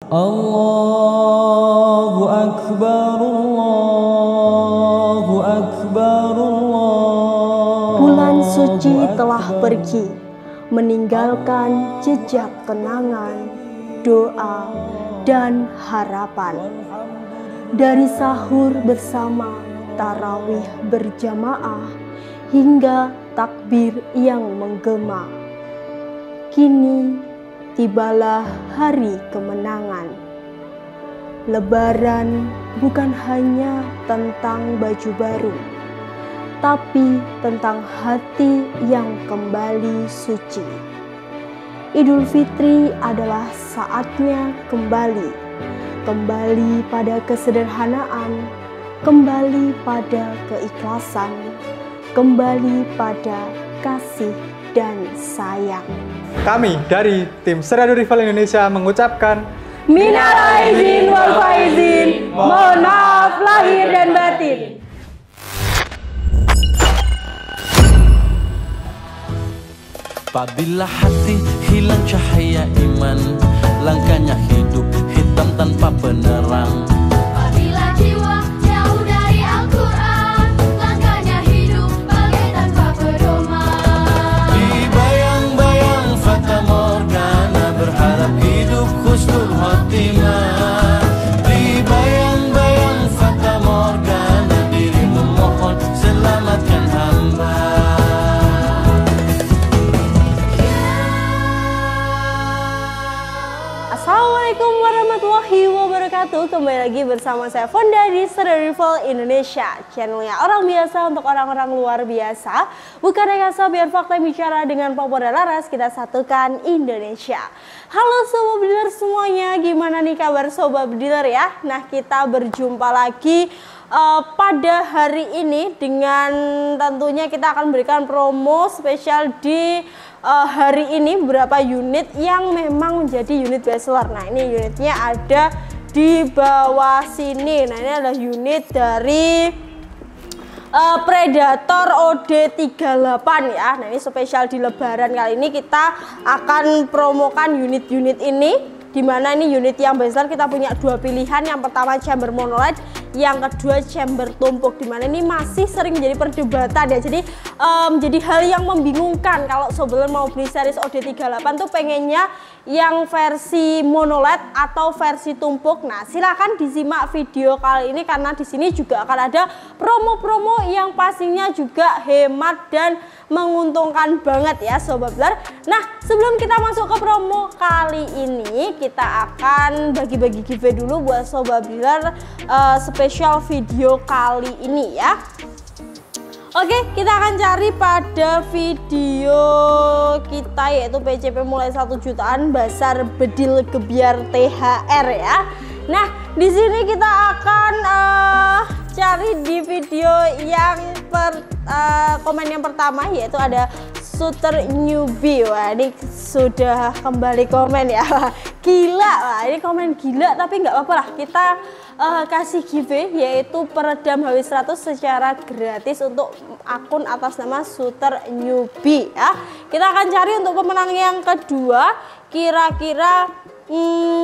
Allahu Akbar, Allahu Akbar, Allahu Bulan suci telah pergi, meninggalkan jejak kenangan, doa, dan harapan. Dari sahur bersama, tarawih berjamaah, hingga takbir yang menggema. Kini tibalah hari kemenangan. Lebaran bukan hanya tentang baju baru, tapi tentang hati yang kembali suci. Idul Fitri adalah saatnya kembali pada kesederhanaan, kembali pada keikhlasan, kembali pada kasih dan sayang. Kami dari tim Seradu Rival Indonesia mengucapkan Minal aidin wal faizin, mohon maaf lahir dan batin. Apabila hati hilang cahaya iman, langkahnya hidup hitam tanpa penerang. Apabila jiwa jauh dari Al-Quran, langkahnya hidup bagai tanpa pedoman. Di bayang-bayang fata morgana, berharap hidup husnul khotimah. Di bayang-bayang fata morgana, dirimu mohon selamatkan hamba. Assalamualaikum warahmatullahi wabarakatuh. Kembali lagi bersama saya Fonda di Seradu Rival Indonesia, channelnya orang biasa untuk orang-orang luar biasa. Bukan rekayasa, biar fakta bicara, dengan Papua dan Laras kita satukan Indonesia. Halo Sobat Bediler semuanya, gimana nih kabar Sobat Bediler ya? Nah, kita berjumpa lagi pada hari ini dengan tentunya kita akan berikan promo spesial di hari ini beberapa unit yang memang menjadi unit bestseller. Nah, ini unitnya ada di bawah sini. Nah, ini adalah unit dari Predator OD38 ya. Nah, ini spesial di Lebaran kali ini kita akan promokan unit-unit ini, dimana ini unit yang bestseller. Kita punya dua pilihan, yang pertama chamber monolith, yang kedua chamber tumpuk, dimana ini masih sering menjadi perdebatan ya. Jadi menjadi hal yang membingungkan kalau sebenarnya mau beli series OD38 tuh pengennya yang versi monolith atau versi tumpuk. Nah, silakan disimak video kali ini karena di sini juga akan ada promo-promo yang pastinya juga hemat dan menguntungkan banget ya Sobat Bediler. Nah, sebelum kita masuk ke promo kali ini, kita akan bagi-bagi giveaway dulu buat Sobat Bediler spesial video kali ini ya. Oke, kita akan cari pada video kita yaitu PCP mulai 1 jutaan Basar Bedil Gebyar THR ya. Nah, di sini kita akan cari di video yang komen yang pertama, yaitu ada Shooter Newbie. Wah, ini sudah kembali komen ya. Gila lah, ini komen gila, tapi nggak apa-apa lah, kita kasih giveaway yaitu peredam HW100 secara gratis untuk akun atas nama Shooter Newbie ya. Kita akan cari untuk pemenang yang kedua, kira-kira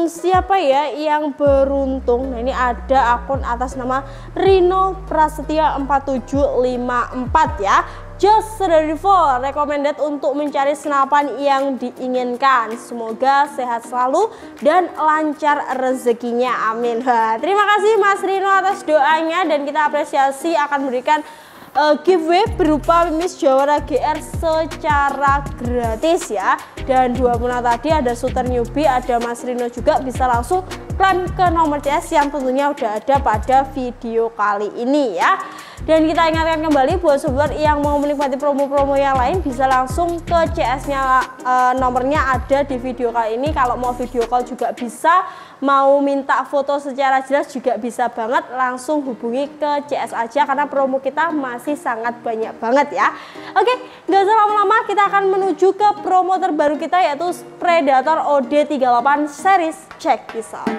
siapa ya yang beruntung. Nah, ini ada akun atas nama Rino Prasetya 4754 ya. Just Seradu Rival recommended untuk mencari senapan yang diinginkan. Semoga sehat selalu dan lancar rezekinya, amin. Terima kasih Mas Rino atas doanya, dan kita apresiasi akan memberikan giveaway berupa Miss Jawara GR secara gratis ya. Dan dua pemenang tadi ada Shooter Newbie, ada Mas Rino juga, bisa langsung klaim ke nomor CS yang tentunya udah ada pada video kali ini ya. Dan kita ingatkan kembali buat sobat yang mau menikmati promo-promo yang lain bisa langsung ke CS-nya, nomornya ada di video kali ini. Kalau mau video call juga bisa, mau minta foto secara jelas juga bisa banget, langsung hubungi ke CS aja karena promo kita masih sangat banyak banget ya. Oke, nggak usah lama-lama, kita akan menuju ke promo terbaru kita yaitu Predator OD38 series. Check this out.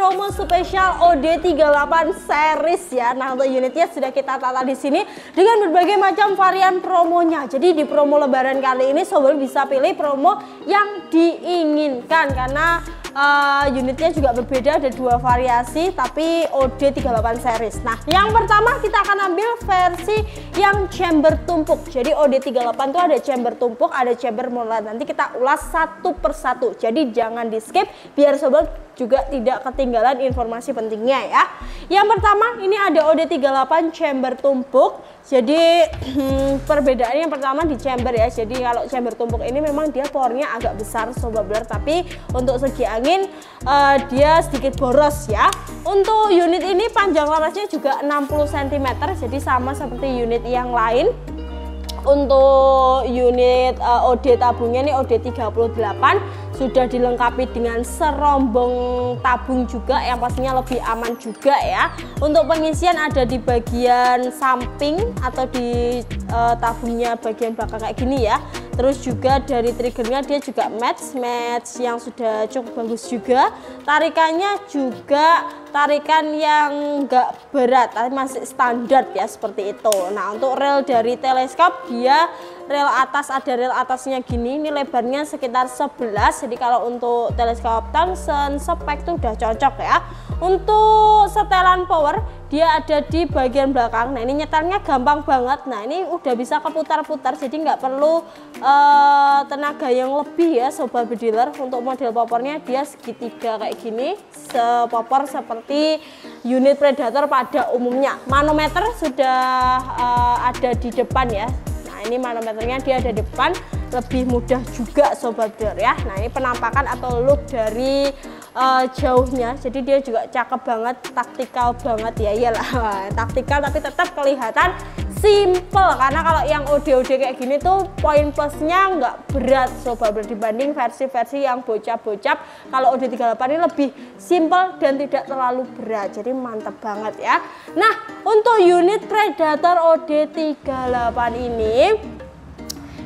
promo spesial OD38 series ya. Nah, untuk unitnya sudah kita tata di sini dengan berbagai macam varian promonya. Jadi di promo lebaran kali ini sobat bisa pilih promo yang diinginkan karena unitnya juga berbeda, ada 2 variasi tapi OD38 series. Nah, yang pertama kita akan ambil versi yang chamber tumpuk. Jadi OD38 itu ada chamber tumpuk, ada chamber monolit. Nanti kita ulas satu persatu. Jadi jangan di skip biar sobat juga tidak ketinggalan informasi pentingnya ya. Yang pertama ini ada OD38 chamber tumpuk. Jadi perbedaannya yang pertama di chamber ya. Jadi kalau chamber tumpuk ini memang dia powernya agak besar sobat blur, tapi untuk segi angin dia sedikit boros ya. Untuk unit ini panjang larasnya juga 60 cm, jadi sama seperti unit yang lain. Untuk unit OD tabungnya ini OD38 sudah dilengkapi dengan serombong tabung juga yang pastinya lebih aman juga ya. Untuk pengisian ada di bagian samping atau di tabungnya bagian belakang kayak gini ya. Terus juga dari triggernya dia juga match yang sudah cukup bagus juga. Tarikannya juga tarikan yang enggak berat, tapi masih standar ya seperti itu. Nah, untuk rel dari teleskop dia rel atas, ada rel atasnya gini, ini lebarnya sekitar 11. Jadi kalau untuk teleskop tungsten spek itu udah cocok ya. Untuk setelan power dia ada di bagian belakang. Nah, ini nyetelnya gampang banget. Nah, ini udah bisa keputar-putar, jadi nggak perlu tenaga yang lebih ya sobat bediler. Untuk model popornya dia segitiga kayak gini, sepopor seperti unit Predator pada umumnya. Manometer sudah ada di depan ya. Nah, ini manometernya dia ada di depan, lebih mudah juga sobat bediler ya. Nah, ini penampakan atau look dari jauhnya, jadi dia juga cakep banget, taktikal banget ya. Iyalah taktikal tapi tetap kelihatan simple, karena kalau yang OD kayak gini tuh poin plusnya nggak berat sobat bediler dibanding versi-versi yang bocap-bocap. Kalau OD38 ini lebih simple dan tidak terlalu berat, jadi mantep banget ya. Nah, untuk unit Predator OD38 ini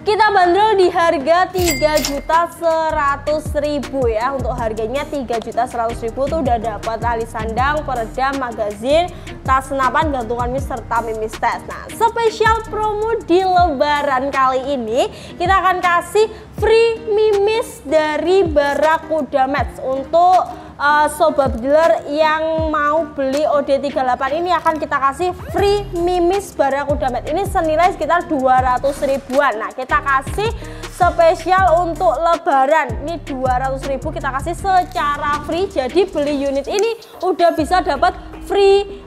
kita bandrol di harga 3.100.000 ya. Untuk harganya 3.100.000 tuh udah dapat tali sandang, peredam, magazin, tas senapan, gantungan mis serta mimis tes. Nah, spesial promo di lebaran kali ini kita akan kasih free mimis dari Barakuda Match. Untuk sobat bediler yang mau beli OD38 ini akan kita kasih free mimis Barakuda Match. Ini senilai sekitar 200 ribuan. Nah, kita kasih spesial untuk lebaran. Ini 200.000 kita kasih secara free. Jadi beli unit ini udah bisa dapat free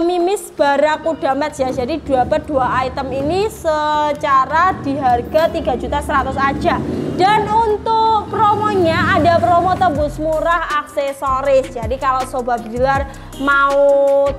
mimis Barakuda Match ya. Jadi dapat 2 item ini secara di harga 3.100.000 aja. Dan untuk promonya ada promo tebus murah aksesoris. Jadi kalau sobat bediler mau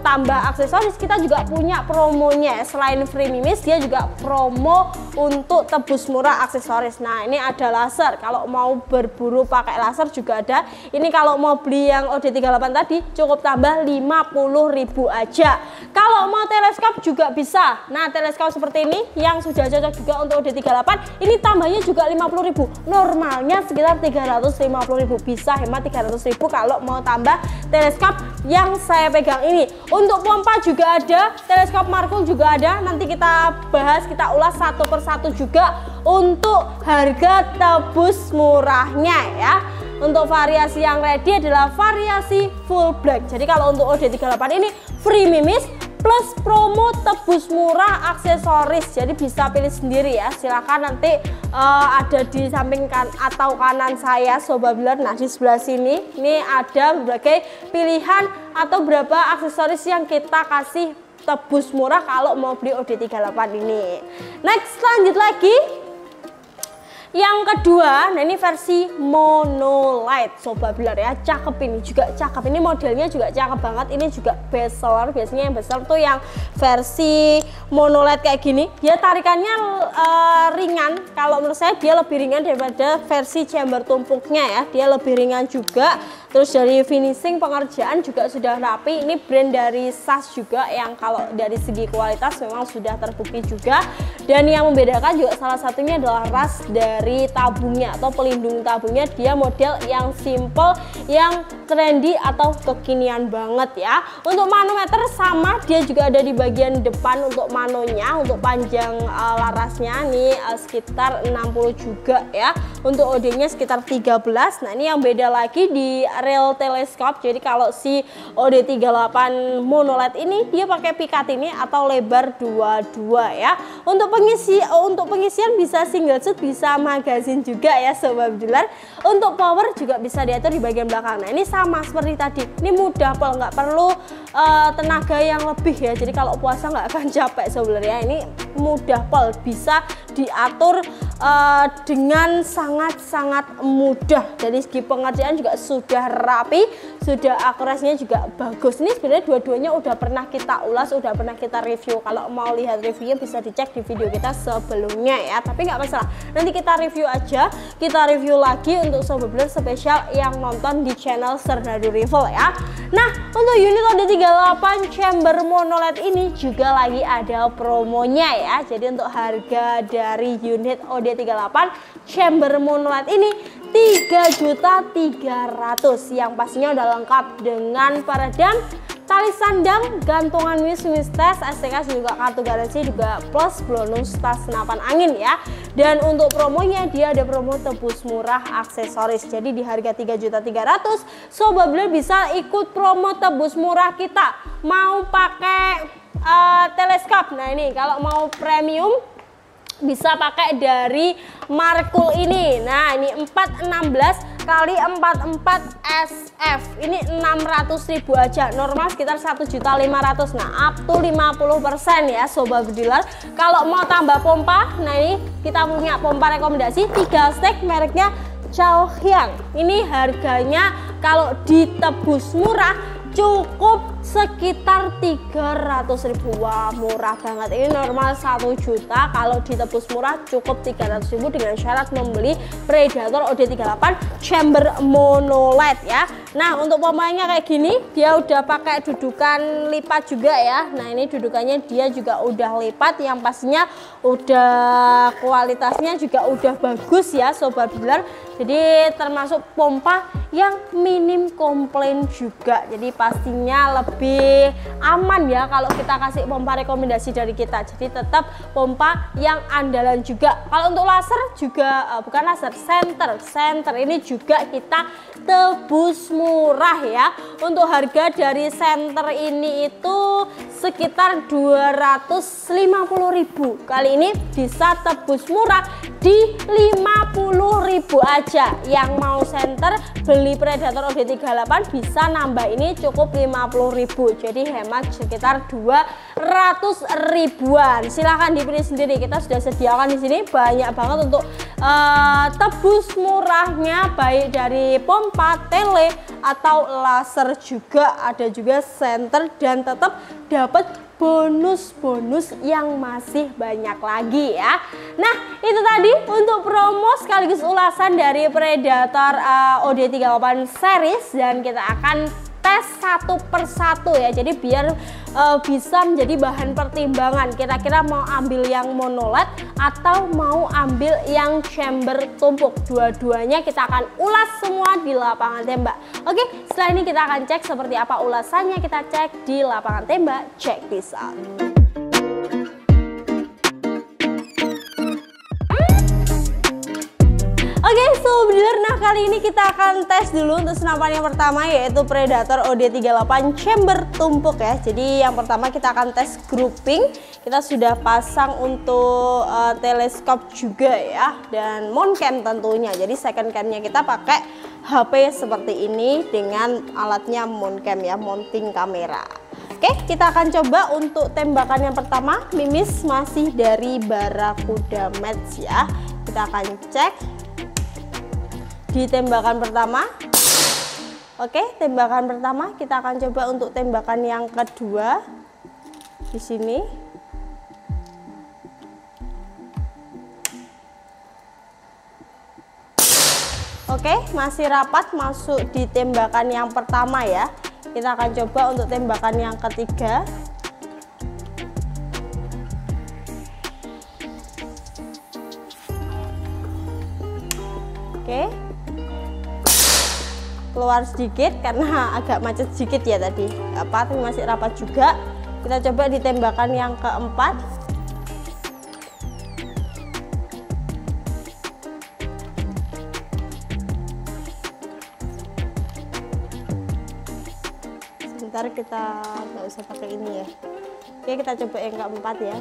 tambah aksesoris, kita juga punya promonya. Selain free mimis, dia juga promo untuk tebus murah aksesoris. Nah, ini ada laser. Kalau mau berburu pakai laser juga ada. Ini kalau mau beli yang OD38 tadi cukup tambah 50.000 aja. Kalau mau teleskop juga bisa. Nah, teleskop seperti ini yang sudah cocok juga untuk OD38, ini tambahnya juga 50.000. Normalnya sekitar 350.000, bisa hemat 300.000 kalau mau tambah teleskop yang saya pegang ini. Untuk pompa juga ada, teleskop Marco juga ada. Nanti kita bahas, kita ulas satu persatu juga untuk harga tebus murahnya ya. Untuk variasi yang ready adalah variasi full black. Jadi kalau untuk OD38 ini free mimis plus promo tebus murah aksesoris. Jadi bisa pilih sendiri ya. Silahkan nanti ada di samping atau kanan saya sobat bediler. Nah, di sebelah sini ini ada berbagai pilihan atau berapa aksesoris yang kita kasih tebus murah kalau mau beli OD38 ini. Next, lanjut lagi. Yang kedua, nah ini versi monolight sobat bediler ya, cakep, ini juga cakep, ini modelnya juga cakep banget. Ini juga best seller, biasanya yang best seller tuh yang versi monolight kayak gini. Dia tarikannya ringan, kalau menurut saya dia lebih ringan daripada versi chamber tumpuknya ya. Dia lebih ringan juga. Terus dari finishing pengerjaan juga sudah rapi. Ini brand dari SAS juga yang kalau dari segi kualitas memang sudah terbukti juga. Dan yang membedakan juga salah satunya adalah ras dari tabungnya atau pelindung tabungnya. Dia model yang simple, yang trendy atau kekinian banget ya. Untuk manometer sama, dia juga ada di bagian depan untuk manonya. Untuk panjang larasnya nih sekitar 60 juga ya. Untuk OD-nya sekitar 13. Nah, ini yang beda lagi di real teleskop. Jadi kalau si OD38 mono LED ini dia pakai pikat ini atau lebar 22 ya. Untuk pengisian bisa single shoot, bisa magazine juga ya Sobat Bediler. Untuk power juga bisa diatur di bagian belakang. Nah, ini sama seperti tadi. Ini mudah pol, nggak perlu tenaga yang lebih ya. Jadi kalau puasa nggak akan capek sebenarnya. Ini mudah pol, bisa diatur dengan sangat-sangat mudah. Dari segi pengerjaan juga sudah rapi, sudah akurasinya juga bagus. Ini sebenarnya dua-duanya udah pernah kita ulas, udah pernah kita review. Kalau mau lihat reviewnya bisa dicek di video kita sebelumnya ya. Tapi nggak masalah, nanti kita review aja. Kita review lagi untuk Sobat Bediler spesial yang nonton di channel Serdadu Rival ya. Nah, untuk unit OD38 chamber mono LED ini juga lagi ada promonya ya. Jadi untuk harga dari unit OD38 chamber mono LED ini 3.300.000 yang pastinya udah lengkap dengan peredam, tali sandang, gantungan wismis tes, STK juga kartu garansi juga plus bonus tas senapan angin ya. Dan untuk promonya dia ada promo tebus murah aksesoris. Jadi di harga 3.300.000 Sobat Bediler bisa ikut promo tebus murah kita. Mau pakai teleskop. Nah, ini kalau mau premium bisa pakai dari Markul ini. Nah, ini 416 kali 44 SF. Ini 600.000 aja. Normal sekitar 1.500.000. Nah, up to 50% ya Sobat Bediler. Kalau mau tambah pompa, nah ini kita punya pompa rekomendasi 3 stek mereknya Chaohyang. Ini harganya kalau ditebus murah cukup sekitar 300.000. Wah, murah banget. Ini normal 1 juta, kalau ditebus murah cukup 300.000 dengan syarat membeli Predator OD38 chamber mono LED ya. Nah, untuk pompanya kayak gini, dia udah pakai dudukan lipat juga ya. Nah, ini dudukannya dia juga udah lipat, yang pastinya udah kualitasnya juga udah bagus ya Sobat Bediler. Jadi termasuk pompa yang minim komplain juga. Jadi pastinya lebih aman ya kalau kita kasih pompa rekomendasi dari kita. Jadi tetap pompa yang andalan juga. Kalau untuk laser juga bukan laser, senter ini juga kita tebus murah ya. Untuk harga dari senter ini itu sekitar 250.000. Kali ini bisa tebus murah di 50.000 aja. Yang mau senter beli Predator OD38 bisa nambah ini cukup 50.000. Jadi hemat sekitar 200.000-an. Silahkan dipilih sendiri. Kita sudah sediakan di sini banyak banget untuk tebus murahnya, baik dari pompa, tele atau laser juga. Ada juga senter dan tetap dapat bonus-bonus yang masih banyak lagi ya. Nah, itu tadi untuk promo sekaligus ulasan dari Predator OD38 series, dan kita akan tes satu persatu ya. Jadi biar bisa menjadi bahan pertimbangan, kira-kira mau ambil yang mono LED atau mau ambil yang chamber tumpuk. Dua-duanya kita akan ulas semua di lapangan tembak. Oke, setelah ini kita akan cek seperti apa ulasannya. Kita cek di lapangan tembak. Check this out. Oke, Sobat Bediler, nah kali ini kita akan tes dulu untuk senapan yang pertama, yaitu Predator OD38 chamber tumpuk ya. Jadi yang pertama kita akan tes grouping. Kita sudah pasang untuk teleskop juga ya, dan mount cam tentunya. Jadi second camnya kita pakai HP seperti ini dengan alatnya mount cam ya, mounting kamera. Oke, kita akan coba untuk tembakan yang pertama. Mimis masih dari Barakuda Match ya. Kita akan cek di tembakan pertama. Oke, tembakan pertama. Kita akan coba untuk tembakan yang kedua di sini. Oke, masih rapat masuk di tembakan yang pertama ya. Kita akan coba untuk tembakan yang ketiga. Oke. keluar sedikit karena agak macet sedikit ya tadi, tapi masih rapat juga. Kita coba di tembakan yang keempat. Sebentar, kita nggak usah pakai ini ya. Oke, kita coba yang keempat ya.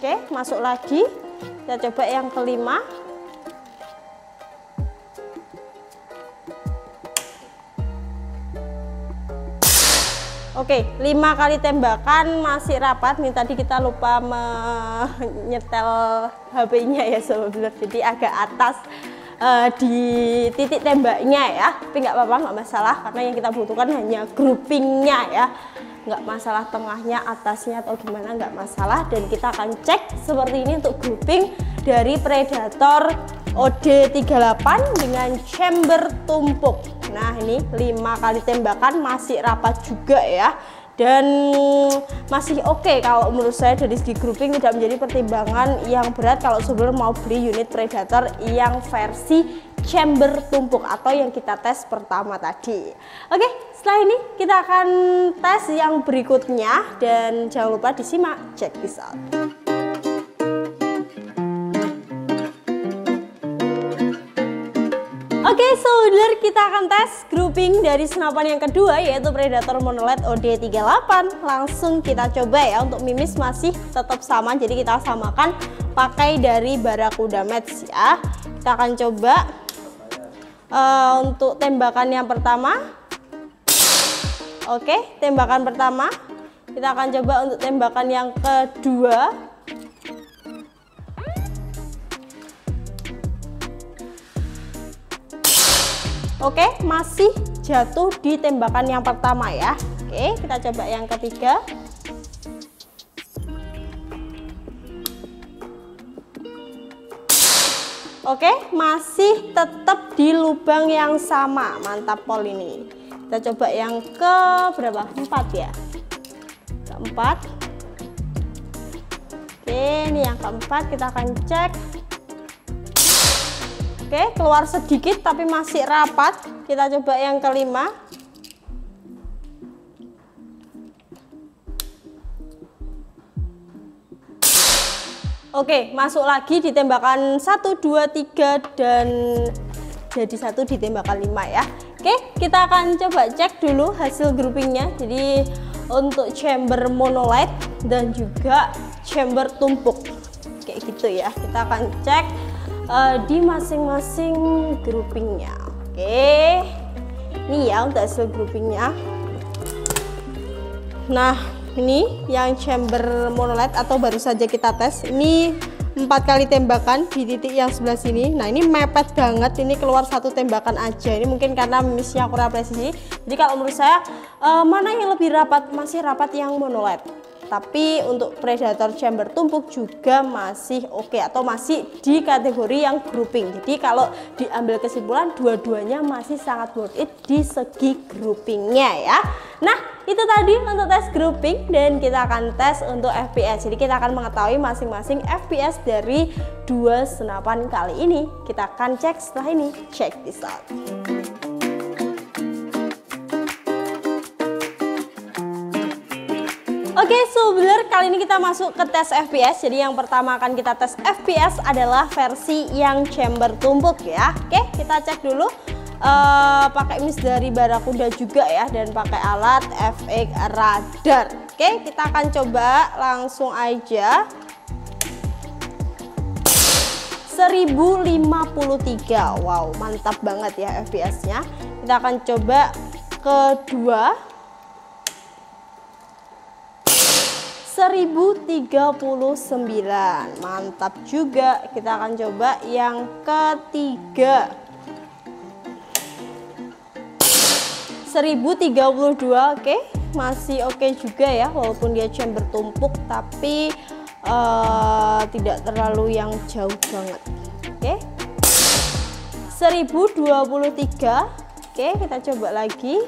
Oke, masuk lagi. Kita coba yang kelima. Oke, 5 kali tembakan masih rapat. Nih tadi kita lupa menyetel HP-nya ya sobat. Jadi agak atas di titik tembaknya ya. Tapi nggak apa-apa, nggak masalah karena yang kita butuhkan hanya groupingnya ya. Nggak masalah tengahnya, atasnya atau gimana, nggak masalah. Dan kita akan cek seperti ini untuk grouping dari Predator OD38 dengan chamber tumpuk. Nah ini 5 kali tembakan masih rapat juga ya, dan masih oke kalau menurut saya. Dari segi grouping tidak menjadi pertimbangan yang berat kalau sebelum mau beli unit Predator yang versi chamber tumpuk atau yang kita tes pertama tadi. Oke, setelah ini kita akan tes yang berikutnya, dan jangan lupa disimak. Check this out. Oke, saudara, kita akan tes grouping dari senapan yang kedua, yaitu Predator Monolite OD38. Langsung kita coba ya. Untuk mimis masih tetap sama, jadi kita samakan pakai dari Barracuda Match ya. Kita akan coba untuk tembakan yang pertama. Oke, tembakan pertama. Kita akan coba untuk tembakan yang kedua. Oke, masih jatuh di tembakan yang pertama ya. Oke, kita coba yang ketiga. Oke, masih tetap di lubang yang sama. Mantap pol ini. Kita coba yang ke berapa? 4 ya. Keempat. Oke, ini yang keempat, kita akan cek. Oke, keluar sedikit tapi masih rapat. Kita coba yang kelima. Oke, masuk lagi di tembakan 1, 2, 3 dan jadi 1 di tembakan 5 ya. Oke, kita akan coba cek dulu hasil groupingnya. Jadi untuk chamber monolith dan juga chamber tumpuk kayak gitu ya. Kita akan cek di masing-masing groupingnya. Oke, ini ya untuk hasil groupingnya. Nah, ini yang chamber monolith atau baru saja kita tes. Ini 4 kali tembakan di titik yang sebelah sini. Nah, ini mepet banget. Ini keluar 1 tembakan aja. Ini mungkin karena mimisnya kurang presisi. Jadi kalau menurut saya mana yang lebih rapat? Masih rapat yang monolith. Tapi untuk Predator chamber tumpuk juga masih oke, atau masih di kategori yang grouping. Jadi kalau diambil kesimpulan, dua-duanya masih sangat worth it di segi groupingnya ya. Nah, itu tadi untuk tes grouping, dan kita akan tes untuk FPS. Jadi kita akan mengetahui masing-masing FPS dari 2 senapan kali ini. Kita akan cek setelah ini. Check this out. Oke, sobat, kali ini kita masuk ke tes FPS. Jadi yang pertama akan kita tes FPS adalah versi yang chamber tumpuk ya. Oke, kita cek dulu. Pakai mimis dari Barracuda juga ya, dan pakai alat FX radar. Oke, kita akan coba langsung aja. 1053. Wow, mantap banget ya FPS-nya. Kita akan coba kedua. 1039, mantap juga. Kita akan coba yang ketiga. 1032, oke, masih oke juga ya, walaupun dia chamber tumpuk tapi tidak terlalu yang jauh banget. Oke, 1023, oke, kita coba lagi.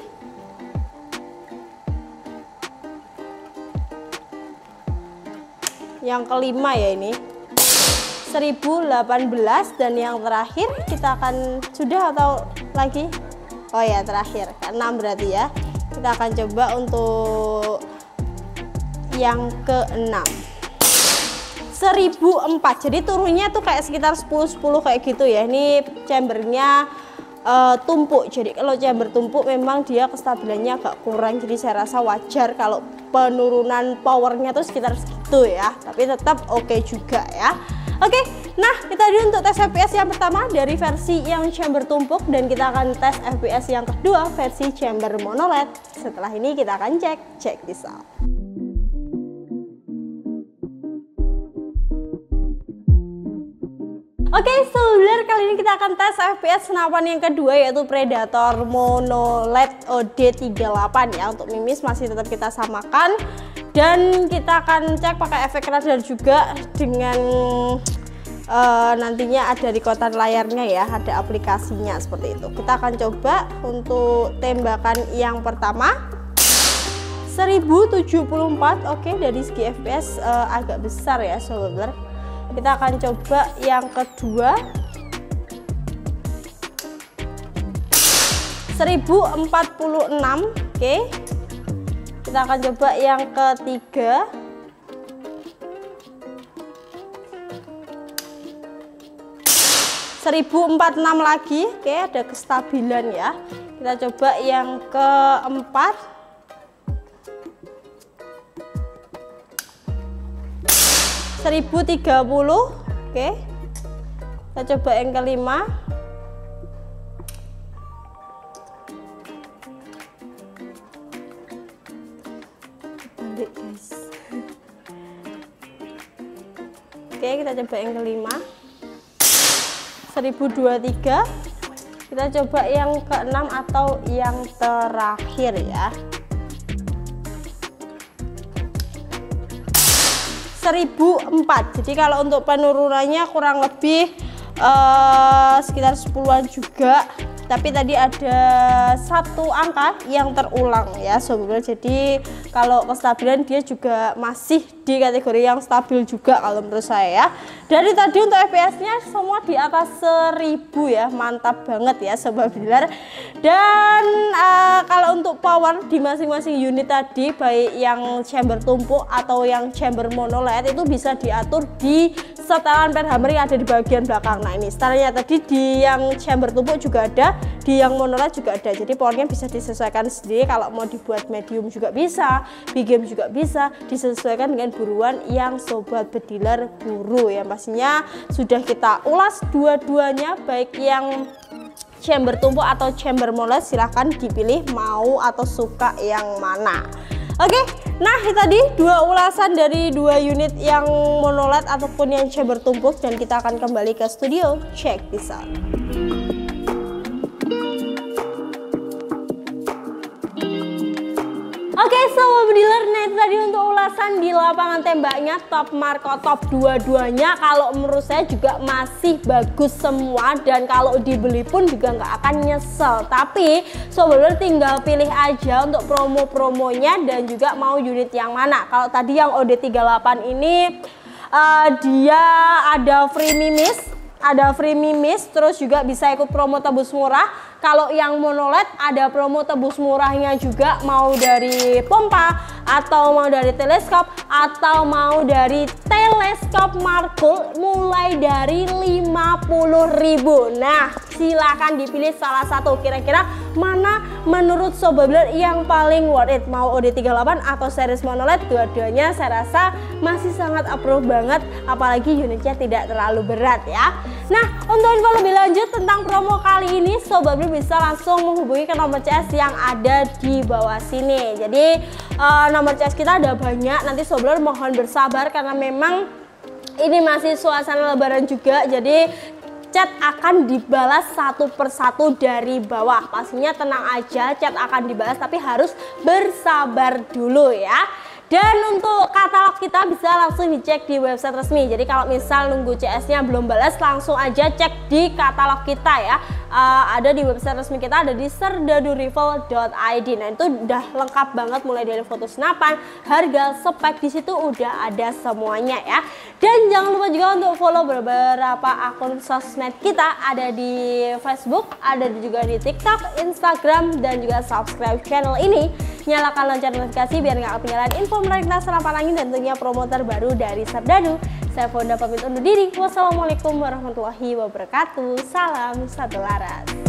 Yang kelima ya, ini 1018 dan yang terakhir kita akan sudah atau lagi? Oh ya, terakhir ke-6 berarti ya. Kita akan coba untuk yang ke-6. 1004. Jadi turunnya tuh kayak sekitar 10 kayak gitu ya. Ini chambernya tumpuk. Jadi kalau chamber tumpuk memang dia kestabilannya agak kurang. Jadi saya rasa wajar kalau penurunan powernya tuh sekitar segitu ya. Tapi tetap oke juga ya. Oke, nah kita dulu untuk tes FPS yang pertama dari versi yang chamber tumpuk dan kita akan tes FPS yang kedua versi chamber mono LED. Setelah ini kita akan check this out. Oke, Solar, kali ini kita akan tes FPS senapan yang kedua yaitu Predator Mono LED OD38 ya. Untuk mimis masih tetap kita samakan dan kita akan cek pakai efek radar juga dengan nantinya ada rekotan layarnya ya, ada aplikasinya seperti itu. Kita akan coba untuk tembakan yang pertama 1074. Oke, dari segi FPS agak besar ya Solar. Kita akan coba yang kedua 1046. Oke, kita akan coba yang ketiga 1046 lagi. Oke, ada kestabilan ya. Kita coba yang keempat 1030. Oke, kita coba yang kelima 1023. Kita coba yang keenam atau yang terakhir ya 1004. Jadi kalau untuk penurunannya kurang lebih sekitar 10-an juga, tapi tadi ada satu angka yang terulang ya sobat. Jadi kalau kestabilan dia juga masih di kategori yang stabil juga kalau menurut saya ya. Dari tadi untuk FPS-nya semua di atas 1000 ya, mantap banget ya sobat Bilar. Dan kalau untuk power di masing-masing unit tadi, baik yang chamber tumpuk atau yang chamber mono LED itu bisa diatur di setelan pen hammer yang ada di bagian belakang. Nah ini setelannya tadi di yang chamber tumpuk juga ada, di yang mono LED juga ada. Jadi powernya bisa disesuaikan sendiri. Kalau mau dibuat medium juga bisa, big game juga bisa, disesuaikan dengan buruan yang sobat bediler buru ya. Pastinya sudah kita ulas dua-duanya, baik yang chamber tumpuk atau chamber mono LED, silahkan dipilih mau atau suka yang mana. Oke, nah itu tadi dua ulasan dari dua unit yang mono LED ataupun yang chamber tumpuk, dan kita akan kembali ke studio. Check this out. Oke, sobat bediler, nah itu tadi untuk ulasan di lapangan tembaknya Top Marco Top dua-duanya. Kalau menurut saya juga masih bagus semua, dan kalau dibeli pun juga nggak akan nyesel. Tapi sobat bediler tinggal pilih aja untuk promo-promonya dan juga mau unit yang mana. Kalau tadi yang OD38 ini dia ada free mimis, terus juga bisa ikut promo tebus murah. Kalau yang mono LED ada promo tebus murahnya juga, mau dari pompa atau mau dari teleskop atau mau dari teleskop Markul mulai dari 50.000. Nah, silahkan dipilih salah satu. Kira-kira mana menurut sobat bediler yang paling worth it? Mau OD38 atau series mono LED? Dua-duanya saya rasa masih sangat approve banget, apalagi unitnya tidak terlalu berat ya. Nah, untuk info lebih lanjut tentang promo kali ini, sobat bediler bisa langsung menghubungi ke nomor CS yang ada di bawah sini. Jadi nomor CS kita ada banyak, nanti sobat bediler mohon bersabar karena memang ini masih suasana lebaran juga. Jadi chat akan dibalas satu persatu dari bawah. Pastinya tenang aja, chat akan dibalas tapi harus bersabar dulu ya. Dan untuk katalog kita bisa langsung dicek di website resmi. Jadi kalau misal nunggu CS-nya belum balas, langsung aja cek di katalog kita ya. Ada di website resmi kita, ada di serdadurival.id. Nah itu udah lengkap banget, mulai dari foto senapan, harga, spek, di situ udah ada semuanya ya. Dan jangan lupa juga untuk follow beberapa akun sosmed kita, ada di Facebook, ada juga di TikTok, Instagram, dan juga subscribe channel ini. Nyalakan lonceng notifikasi biar nggak ketinggalan info menarik serampan angin dan tentunya promo terbaru dari Serdadu. Saya Fonda pamit undur diri. Wassalamualaikum warahmatullahi wabarakatuh. Salam satu laras.